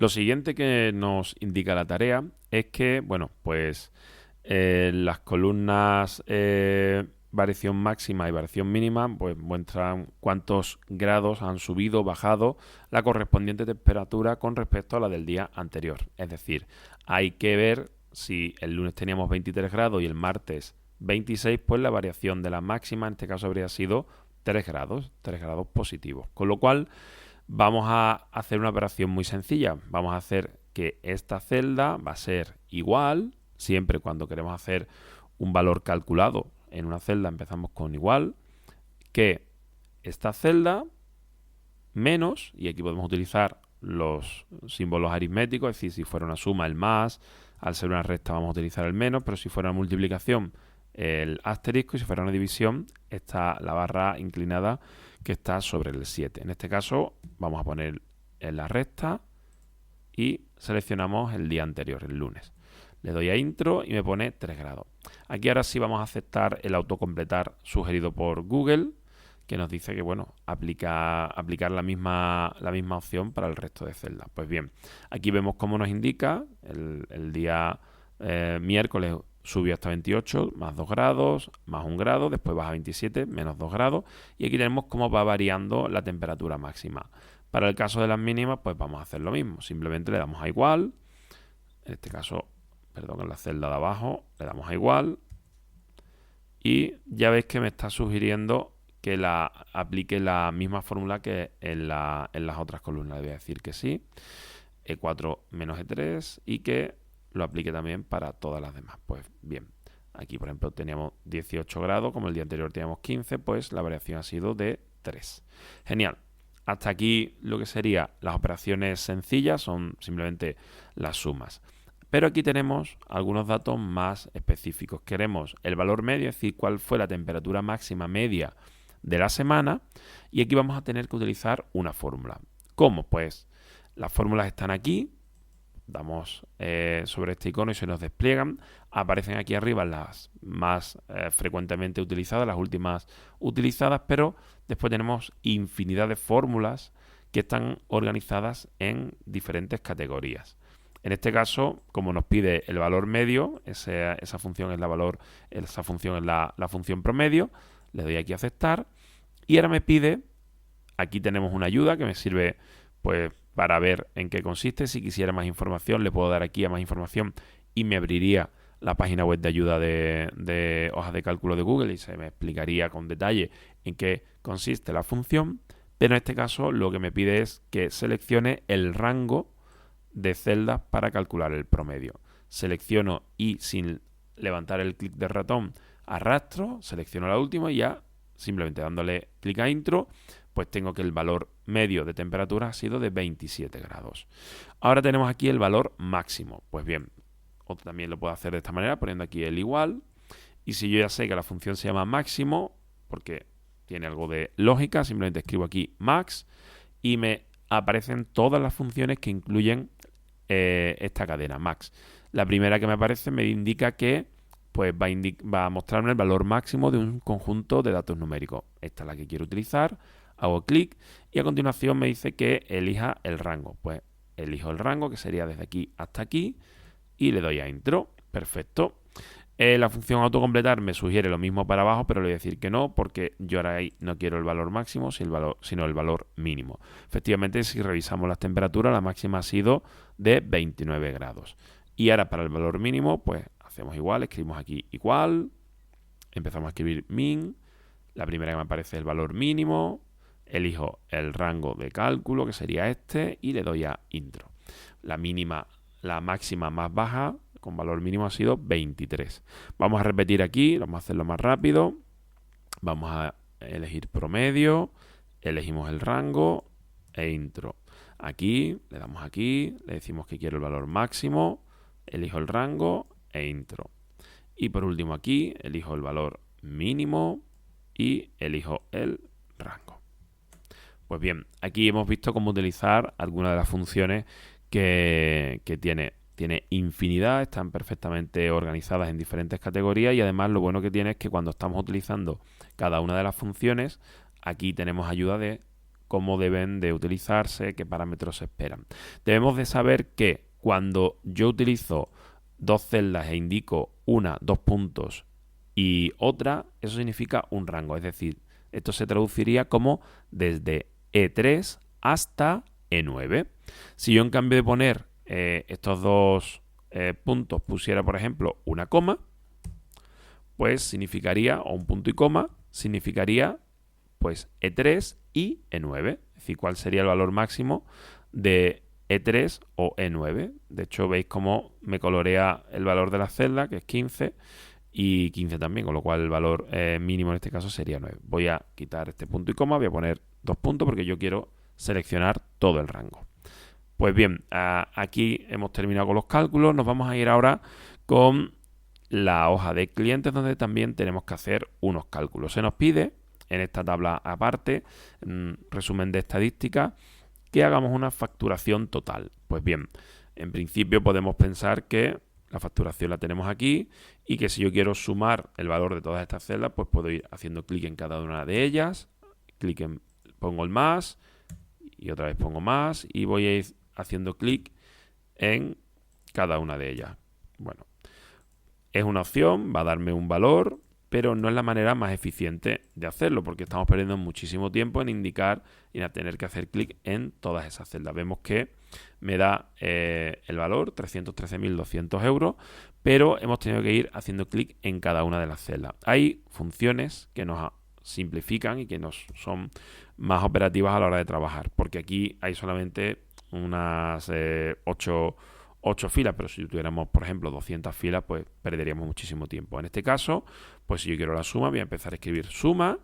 Lo siguiente que nos indica la tarea es que, bueno, pues las columnas variación máxima y variación mínima pues muestran cuántos grados han subido o bajado la correspondiente temperatura con respecto a la del día anterior. Es decir, hay que ver si el lunes teníamos 23 grados y el martes 26, pues la variación de la máxima en este caso habría sido 3 grados positivos. Con lo cual vamos a hacer una operación muy sencilla. Vamos a hacer que esta celda va a ser igual, siempre cuando queremos hacer un valor calculado en una celda empezamos con igual, que esta celda menos, y aquí podemos utilizar los símbolos aritméticos, es decir, si fuera una suma el más, al ser una recta vamos a utilizar el menos, pero si fuera una multiplicación el asterisco y si fuera una división está la barra inclinada que está sobre el 7. En este caso vamos a poner en la recta y seleccionamos el día anterior, el lunes. Le doy a intro y me pone 3 grados. Aquí ahora sí vamos a aceptar el autocompletar sugerido por Google, que nos dice que bueno, aplicar la misma opción para el resto de celdas. Pues bien, aquí vemos cómo nos indica el día miércoles subió hasta 28, más 2 grados, más 1 grado, después baja a 27, menos 2 grados, y aquí tenemos cómo va variando la temperatura máxima. Para el caso de las mínimas, pues vamos a hacer lo mismo, simplemente le damos a igual, en este caso, perdón, en la celda de abajo, le damos a igual, y ya veis que me está sugiriendo que aplique la misma fórmula que en las otras columnas. Le voy a decir que sí, E4 menos E3, y que lo aplique también para todas las demás. Pues bien, aquí por ejemplo teníamos 18 grados, como el día anterior teníamos 15, pues la variación ha sido de 3. Genial. Hasta aquí lo que serían las operaciones sencillas, son simplemente las sumas. Pero aquí tenemos algunos datos más específicos. Queremos el valor medio, es decir, cuál fue la temperatura máxima media de la semana, y aquí vamos a tener que utilizar una fórmula. ¿Cómo? Pues las fórmulas están aquí, damos sobre este icono y se nos despliegan, aparecen aquí arriba las más frecuentemente utilizadas, las últimas utilizadas, pero después tenemos infinidad de fórmulas que están organizadas en diferentes categorías. En este caso, como nos pide el valor medio, esa función es la función promedio, le doy aquí a aceptar y ahora me pide, aquí tenemos una ayuda que me sirve pues para ver en qué consiste. Si quisiera más información, le puedo dar aquí a más información y me abriría la página web de ayuda de hojas de cálculo de Google y se me explicaría con detalle en qué consiste la función. Pero en este caso lo que me pide es que seleccione el rango de celdas para calcular el promedio. Selecciono y sin levantar el clic del ratón arrastro, selecciono la última y ya simplemente dándole clic a intro, pues tengo que el valor medio de temperatura ha sido de 27 grados. Ahora tenemos aquí el valor máximo. Pues bien, otro también lo puedo hacer de esta manera, poniendo aquí el igual. Y si yo ya sé que la función se llama máximo, porque tiene algo de lógica, simplemente escribo aquí max y me aparecen todas las funciones que incluyen esta cadena max. La primera que me aparece me indica que pues va a mostrarme el valor máximo de un conjunto de datos numéricos. Esta es la que quiero utilizar. Hago clic y a continuación me dice que elija el rango. Pues elijo el rango, que sería desde aquí hasta aquí, y le doy a intro. Perfecto. La función autocompletar me sugiere lo mismo para abajo, pero le voy a decir que no, porque yo ahora ahí no quiero el valor máximo, sino el valor mínimo. Efectivamente, si revisamos las temperaturas, la máxima ha sido de 29 grados. Y ahora para el valor mínimo, pues hacemos igual, escribimos aquí igual, empezamos a escribir min, la primera que me aparece es el valor mínimo, elijo el rango de cálculo, que sería este, y le doy a intro. La máxima más baja con valor mínimo ha sido 23. Vamos a repetir aquí, vamos a hacerlo más rápido. Vamos a elegir promedio, elegimos el rango e intro. Aquí, le damos aquí, le decimos que quiero el valor máximo, elijo el rango e intro. Y por último aquí, elijo el valor mínimo y elijo el rango. Pues bien, aquí hemos visto cómo utilizar algunas de las funciones que tiene infinidad, están perfectamente organizadas en diferentes categorías y además lo bueno que tiene es que cuando estamos utilizando cada una de las funciones, aquí tenemos ayuda de cómo deben de utilizarse, qué parámetros se esperan. Debemos de saber que cuando yo utilizo dos celdas e indico una, dos puntos y otra, eso significa un rango. Es decir, esto se traduciría como desde E3 hasta E9. Si yo en cambio de poner estos dos puntos pusiera, por ejemplo, una coma, pues significaría, o un punto y coma, significaría pues E3 y E9. Es decir, cuál sería el valor máximo de E3 o E9. De hecho, veis cómo me colorea el valor de la celda, que es 15, y 15 también, con lo cual el valor mínimo en este caso sería 9. Voy a quitar este punto y coma, voy a poner dos puntos porque yo quiero seleccionar todo el rango. Pues bien, aquí hemos terminado con los cálculos. Nos vamos a ir ahora con la hoja de clientes, donde también tenemos que hacer unos cálculos. Se nos pide en esta tabla aparte, resumen de estadística, que hagamos una facturación total. Pues bien, en principio podemos pensar que la facturación la tenemos aquí y que si yo quiero sumar el valor de todas estas celdas, pues puedo ir haciendo clic en cada una de ellas, pongo el más y otra vez pongo más y voy a ir haciendo clic en cada una de ellas. Bueno, es una opción, va a darme un valor, pero no es la manera más eficiente de hacerlo porque estamos perdiendo muchísimo tiempo en indicar y en tener que hacer clic en todas esas celdas. Vemos que me da el valor, 313.200 euros, pero hemos tenido que ir haciendo clic en cada una de las celdas. Hay funciones que nos simplifican y que nos son más operativas a la hora de trabajar, porque aquí hay solamente unas 8 filas, pero si tuviéramos, por ejemplo, 200 filas, pues perderíamos muchísimo tiempo. En este caso, pues si yo quiero la suma, voy a empezar a escribir suma,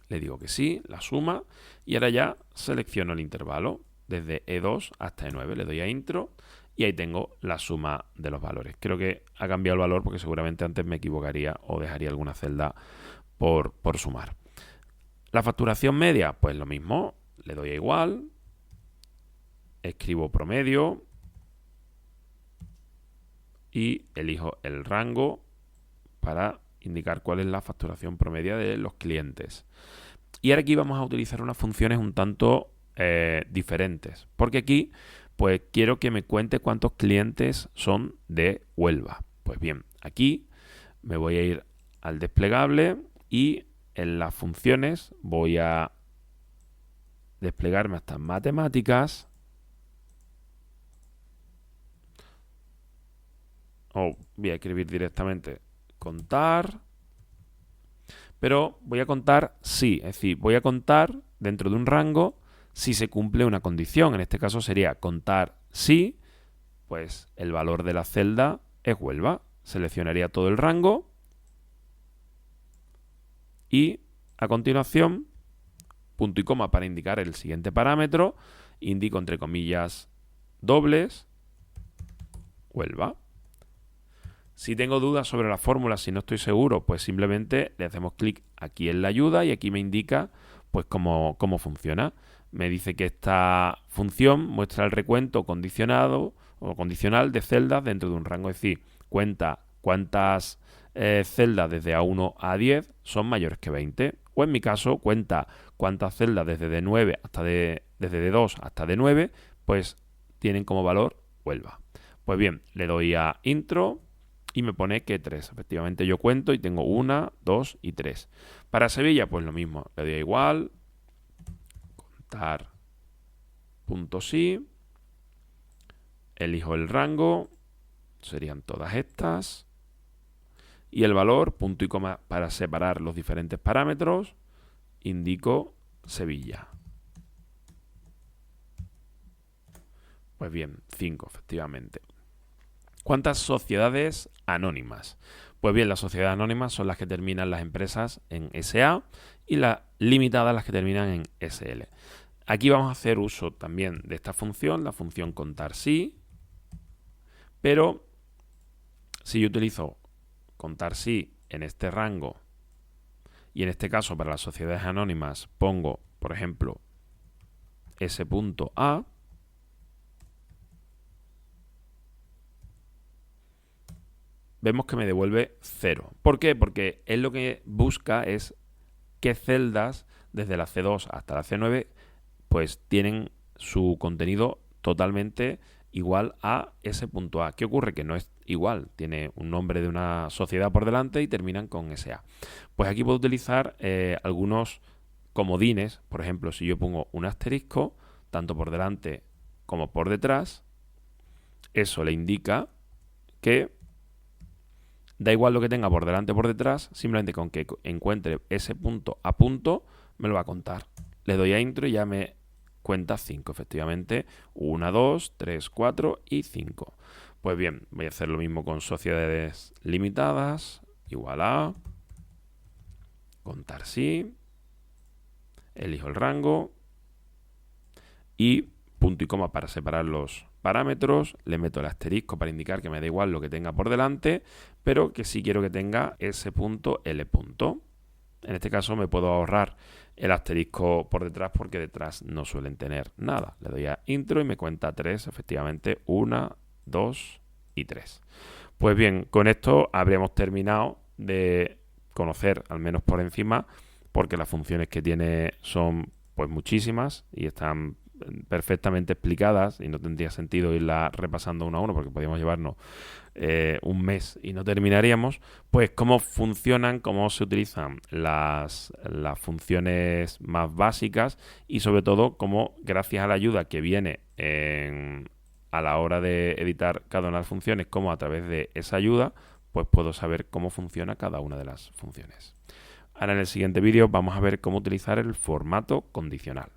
le digo que sí, la suma, y ahora ya selecciono el intervalo desde E2 hasta E9, le doy a intro y ahí tengo la suma de los valores. Creo que ha cambiado el valor porque seguramente antes me equivocaría o dejaría alguna celda por sumar. La facturación media, pues lo mismo, le doy a igual, escribo promedio y elijo el rango para indicar cuál es la facturación promedia de los clientes. Y ahora aquí vamos a utilizar unas funciones un tanto diferentes, porque aquí pues quiero que me cuente cuántos clientes son de Huelva. Pues bien, aquí me voy a ir al desplegable y en las funciones voy a desplegarme hasta matemáticas. O voy a escribir directamente contar. Pero voy a contar sí, es decir, voy a contar dentro de un rango si se cumple una condición. En este caso sería contar sí, pues el valor de la celda es Huelva. Seleccionaría todo el rango y a continuación punto y coma para indicar el siguiente parámetro, indico entre comillas dobles Huelva. Si tengo dudas sobre la fórmula, si no estoy seguro, pues simplemente le hacemos clic aquí en la ayuda y aquí me indica pues cómo funciona. Me dice que esta función muestra el recuento condicionado o condicional de celdas dentro de un rango. Es decir, cuenta cuántas celdas desde A1 a A10 son mayores que 20. O en mi caso, cuenta cuántas celdas desde D9 desde D2 hasta D9 pues tienen como valor Huelva. Pues bien, le doy a intro y me pone que 3. Efectivamente yo cuento y tengo 1, 2 y 3. Para Sevilla, pues lo mismo. Le doy a igual. Contar. Punto sí. Elijo el rango. Serían todas estas. Y el valor, punto y coma, para separar los diferentes parámetros. Indico Sevilla. Pues bien, 5, efectivamente. ¿Cuántas sociedades anónimas? Pues bien, las sociedades anónimas son las que terminan las empresas en SA y las limitadas las que terminan en SL. Aquí vamos a hacer uso también de esta función, la función contar sí, pero si yo utilizo contar sí en este rango y en este caso para las sociedades anónimas pongo, por ejemplo, S.A, vemos que me devuelve 0. ¿Por qué? Porque él lo que busca es qué celdas desde la C2 hasta la C9, pues tienen su contenido totalmente igual a S.A. ¿Qué ocurre? Que no es igual, tiene un nombre de una sociedad por delante y terminan con S.A. Pues aquí puedo utilizar algunos comodines. Por ejemplo, si yo pongo un asterisco, tanto por delante como por detrás, eso le indica que da igual lo que tenga por delante o por detrás, simplemente con que encuentre ese punto a punto, me lo va a contar. Le doy a intro y ya me cuenta 5, efectivamente. 1, 2, 3, 4 y 5. Pues bien, voy a hacer lo mismo con sociedades limitadas. Igual a contar sí. Elijo el rango. Y punto y coma para separar los parámetros. Le meto el asterisco para indicar que me da igual lo que tenga por delante, pero que sí quiero que tenga ese punto L punto. En este caso me puedo ahorrar el asterisco por detrás porque detrás no suelen tener nada. Le doy a intro y me cuenta 3, efectivamente 1, 2 y 3. Pues bien, con esto habríamos terminado de conocer, al menos por encima, porque las funciones que tiene son pues muchísimas y están perfectamente explicadas y no tendría sentido irla repasando uno a uno porque podríamos llevarnos un mes y no terminaríamos. Pues cómo funcionan, cómo se utilizan las funciones más básicas y sobre todo cómo gracias a la ayuda que viene a la hora de editar cada una de las funciones, como a través de esa ayuda pues puedo saber cómo funciona cada una de las funciones. Ahora en el siguiente vídeo vamos a ver cómo utilizar el formato condicional.